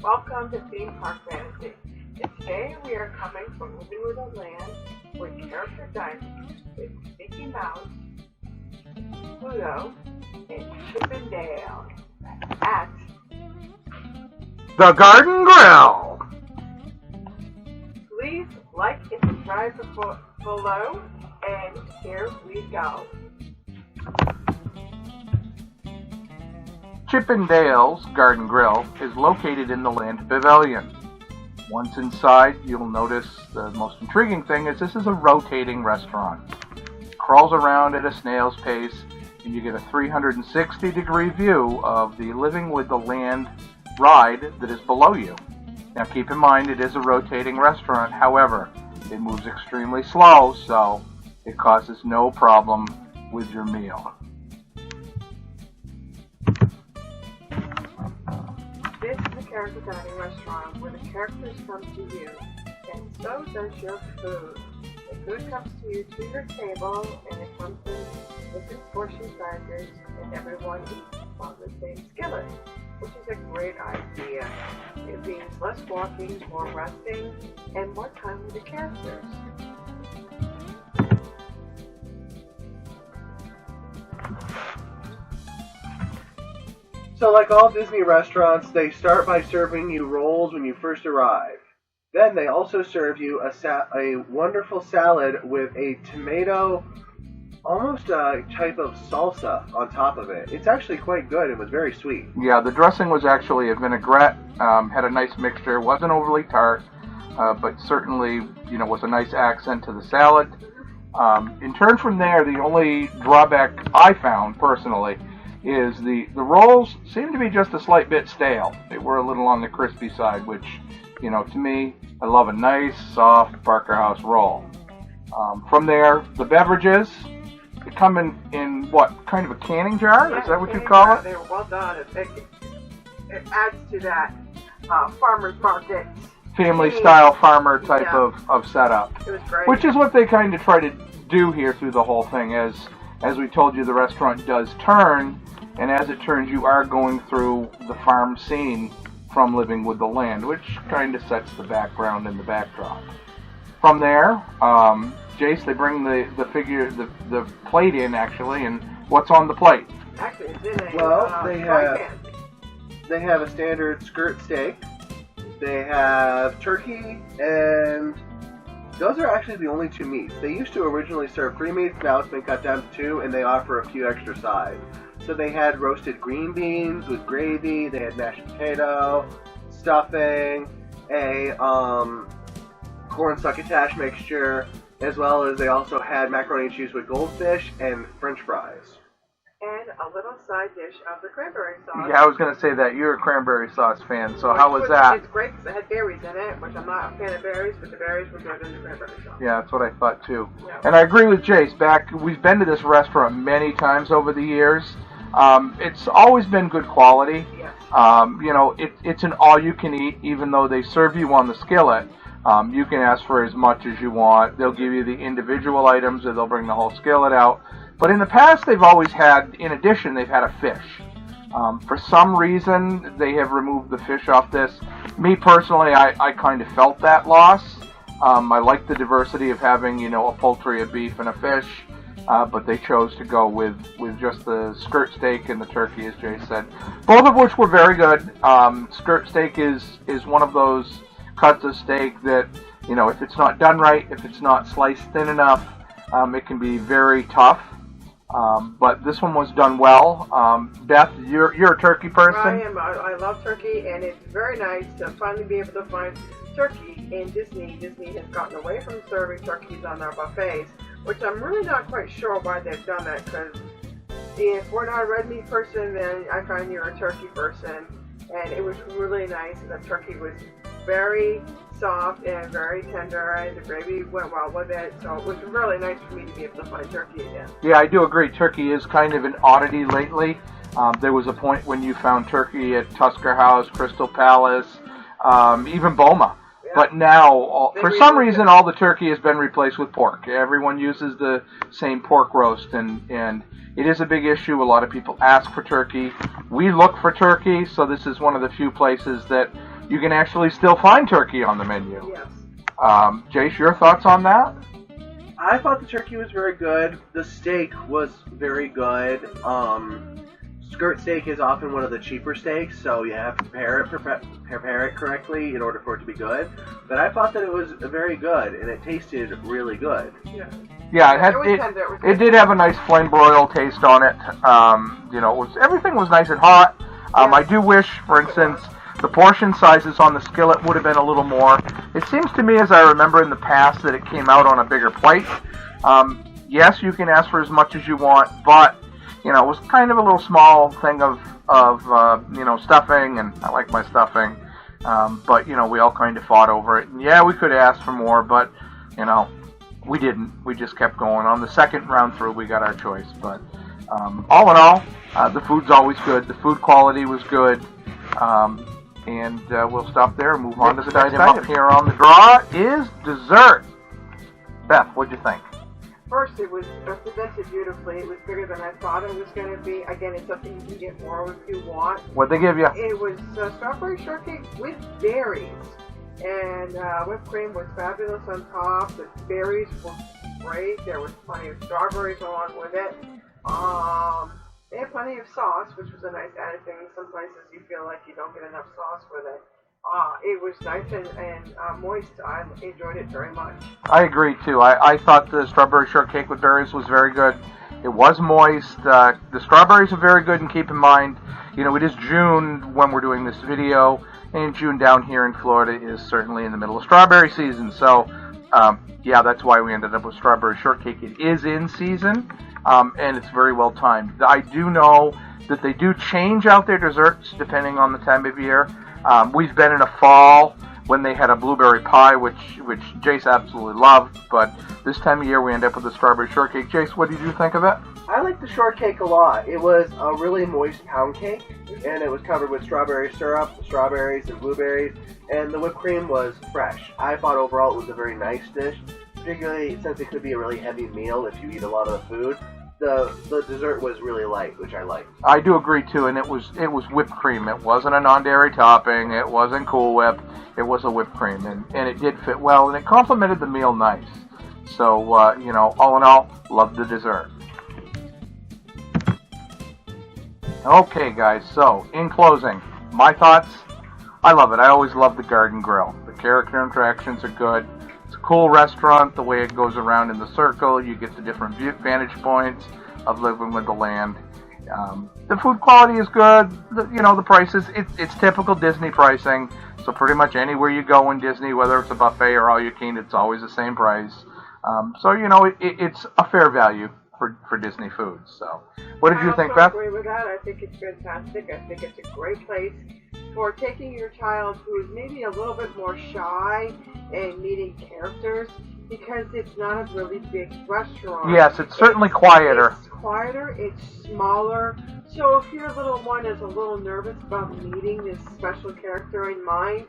Welcome to Theme Park Fantasy. And today we are coming from Living with a Land with character dining with Mickey Mouse, Pluto, and Chip and Dale at the Garden Grill. Please like and subscribe below, and here we go. Chip and Dale's Garden Grill is located in the Land Pavilion. Once inside, you'll notice the most intriguing thing is this is a rotating restaurant. It crawls around at a snail's pace, and you get a 360-degree view of the Living with the Land ride that is below you. Now keep in mind it is a rotating restaurant, however, it moves extremely slow, so it causes no problem with your meal. This is a character dining restaurant where the characters come to you, and so does your food. The food comes to you to your table, and it comes in different portion sizes, and everyone eats on the same skillet, which is a great idea. It means less walking, more resting, and more time with the characters. So like all Disney restaurants, they start by serving you rolls when you first arrive. Then they also serve you a wonderful salad with a tomato, almost a type of salsa on top of it. It's actually quite good. It was very sweet. Yeah, the dressing was actually a vinaigrette, had a nice mixture, wasn't overly tart, but certainly, was a nice accent to the salad. In turn from there, the only drawback I found, personally, is the rolls seem to be just a slight bit stale. They were a little on the crispy side, which, to me, I love a nice, soft Barker House roll. From there, the beverages, they come in what, kind of a canning jar? Yeah, is that what you call it? They were well done. It adds to that farmer's market. Family-style farmer type of setup. It was great. Which is what they kind of try to do here through the whole thing. As we told you, the restaurant does turn, and as it turns, you are going through the farm scene from Living with the Land, which kind of sets the background and the backdrop. From there, Jace, they bring the plate in, actually, and what's on the plate? Actually, it's in a they have a standard skirt steak. They have turkey, and those are actually the only two meats. They used to originally serve 3 meats, now it's been cut down to 2, and they offer a few extra sides. So they had roasted green beans with gravy, they had mashed potato, stuffing, a corn succotash mixture, as well as they also had macaroni and cheese with goldfish and french fries. And a little side dish of the cranberry sauce. Yeah, I was going to say that. You're a cranberry sauce fan, so how was that? It's great because it had berries in it, which I'm not a fan of berries, but the berries were good in the cranberry sauce. Yeah, that's what I thought too. Yeah. And I agree with Jace. We've been to this restaurant many times over the years. It's always been good quality. Yes. It's an all-you-can-eat, even though they serve you on the skillet. You can ask for as much as you want. They'll give you the individual items, or they'll bring the whole skillet out. But in the past, they've always had, in addition, they've had a fish. For some reason, they have removed the fish off this. Me, personally, I kind of felt that loss. I like the diversity of having, a poultry, a beef, and a fish. But they chose to go with just the skirt steak and the turkey, as Jay said. Both of which were very good. Skirt steak is one of those cuts of steak that, if it's not done right, if it's not sliced thin enough, it can be very tough. But this one was done well. Beth, you're a turkey person? I am. I love turkey, and it's very nice to finally be able to find turkey in Disney. Disney has gotten away from serving turkeys on their buffets, which I'm really not quite sure why they've done that, because if we're not a red meat person, then I find you're a turkey person. And it was really nice, and the turkey was very soft and very tender, and the gravy went well with it, so it was really nice for me to be able to find turkey again. Yeah, I do agree. Turkey is kind of an oddity lately. There was a point when you found turkey at Tusker House, Crystal Palace, even Boma. Yeah. But now, for some reason, all the turkey has been replaced with pork. Everyone uses the same pork roast, and it is a big issue. A lot of people ask for turkey. We look for turkey, so this is one of the few places that you can actually still find turkey on the menu. Yes. Jace, your thoughts on that? I thought the turkey was very good. The steak was very good. Skirt steak is often one of the cheaper steaks, so you have to prepare it correctly in order for it to be good. But I thought that it was very good, and it tasted really good. Yeah. Yeah, it did have a nice flame broil taste on it. Everything was nice and hot. I do wish, for instance, the portion sizes on the skillet would have been a little more. It seems to me, as I remember in the past, that it came out on a bigger plate. Yes, you can ask for as much as you want, but it was kind of a little small thing of stuffing, and I like my stuffing. But we all kind of fought over it. And yeah, we could ask for more, but we didn't. We just kept going. On the second round through, we got our choice. But all in all, the food's always good. The food quality was good. And we'll stop there and move on to the next item up here on the draw is dessert. Beth, what'd you think? First, it was presented beautifully. It was bigger than I thought it was going to be. Again, it's something you can get more if you want. What'd they give you? It was strawberry shortcake with berries. And whipped cream was fabulous on top. The berries were great. There was plenty of strawberries along with it. They had plenty of sauce, which was a nice added thing. Some places you feel like you don't get enough sauce with it. It was nice and moist. I enjoyed it very much. I agree, too. I thought the strawberry shortcake with berries was very good. It was moist. The strawberries are very good, and keep in mind, it is June when we're doing this video, and June down here in Florida is certainly in the middle of strawberry season. So, yeah, that's why we ended up with strawberry shortcake. It is in season, and it's very well timed. I do know that they do change out their desserts depending on the time of year. We've been in a fall when they had a blueberry pie, which Jace absolutely loved, but this time of year we end up with a strawberry shortcake. Jace, what did you think of it? I liked the shortcake a lot. It was a really moist pound cake, and it was covered with strawberry syrup, strawberries, and blueberries, and the whipped cream was fresh. I thought overall it was a very nice dish, particularly since it could be a really heavy meal if you eat a lot of the food. The dessert was really light, which I liked. I do agree too, and it was whipped cream. It wasn't a non-dairy topping. It wasn't Cool Whip. It was a whipped cream, and it did fit well, and it complemented the meal nice. So all in all, loved the dessert. Okay, guys. So in closing, my thoughts. I love it. I always love the Garden Grill. The character interactions are good. It's a cool restaurant, the way it goes around in the circle. You get the different vantage points of living with the land. The food quality is good. The prices, it's typical Disney pricing. So pretty much anywhere you go in Disney, whether it's a buffet or all you can eat, it's always the same price. It's a fair value for Disney foods. So what did you think, Beth? I agree with that. I think it's fantastic. I think it's a great place for taking your child who is maybe a little bit more shy and meeting characters, because it's not a really big restaurant. Yes, it's certainly quieter. It's quieter, it's smaller. So if your little one is a little nervous about meeting this special character in mind,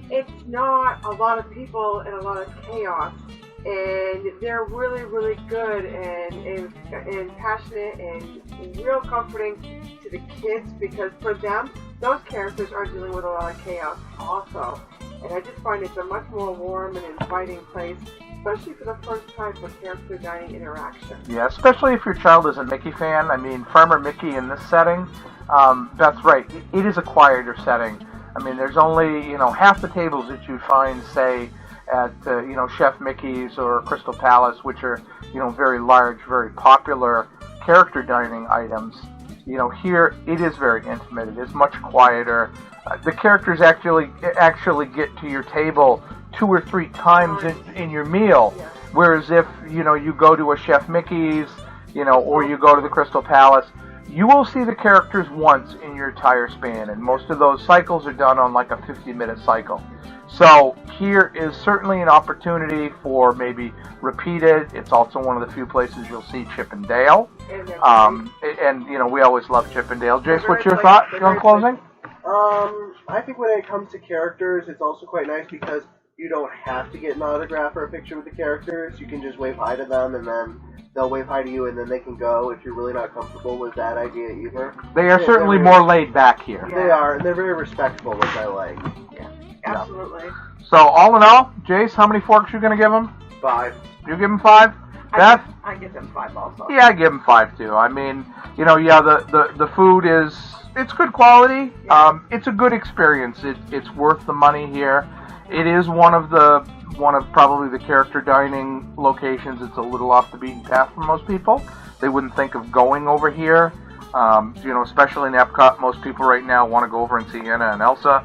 it's not a lot of people and a lot of chaos. And they're really, really good and passionate and real comforting to the kids, because for them, those characters are dealing with a lot of chaos also. And I just find it's a much more warm and inviting place, especially for the first time for character dining interaction. Yeah, especially if your child is a Mickey fan. I mean, Farmer Mickey in this setting, that's right. It is a quieter setting. I mean, there's only, half the tables that you find, say, at, Chef Mickey's or Crystal Palace, which are, very large, very popular character dining items. Here it is very intimate. It is much quieter. The characters actually get to your table 2 or 3 times in your meal. Yeah. Whereas if, you go to a Chef Mickey's, or you go to the Crystal Palace, you will see the characters once in your entire span. And most of those cycles are done on like a 50-minute cycle. So here is certainly an opportunity for maybe repeated. It's also one of the few places you'll see Chip and Dale. And we always love Chip and Dale. Jace, what's your thought on closing? I think when it comes to characters, it's also quite nice because you don't have to get an autograph or a picture with the characters. You can just wave hi to them, and then they'll wave hi to you, and then they can go if you're really not comfortable with that idea either. They are certainly more laid back here. They are, and they're very respectful, which I like. Yeah. Absolutely. So all in all, Jace, how many forks you going to give them? 5. You give them 5? Beth? I give them 5 also. Yeah, I give them 5 too. I mean, you know, yeah, the food is, it's good quality. Yeah. It's a good experience. It's worth the money here. It is one of probably the character dining locations. It's a little off the beaten path for most people. They wouldn't think of going over here. You know, especially in Epcot, most people right now want to go over and see Anna and Elsa.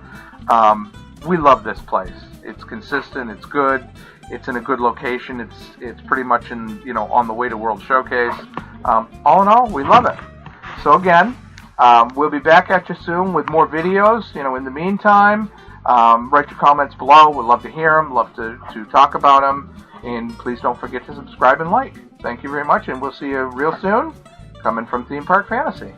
We love this place. It's consistent. It's good. It's in a good location. It's pretty much on the way to World Showcase. All in all, we love it. So again, we'll be back at you soon with more videos. You know, in the meantime, write your comments below. We'd love to hear them. Love to talk about them. And please don't forget to subscribe and like. Thank you very much, and we'll see you real soon. Coming from Theme Park Fantasy.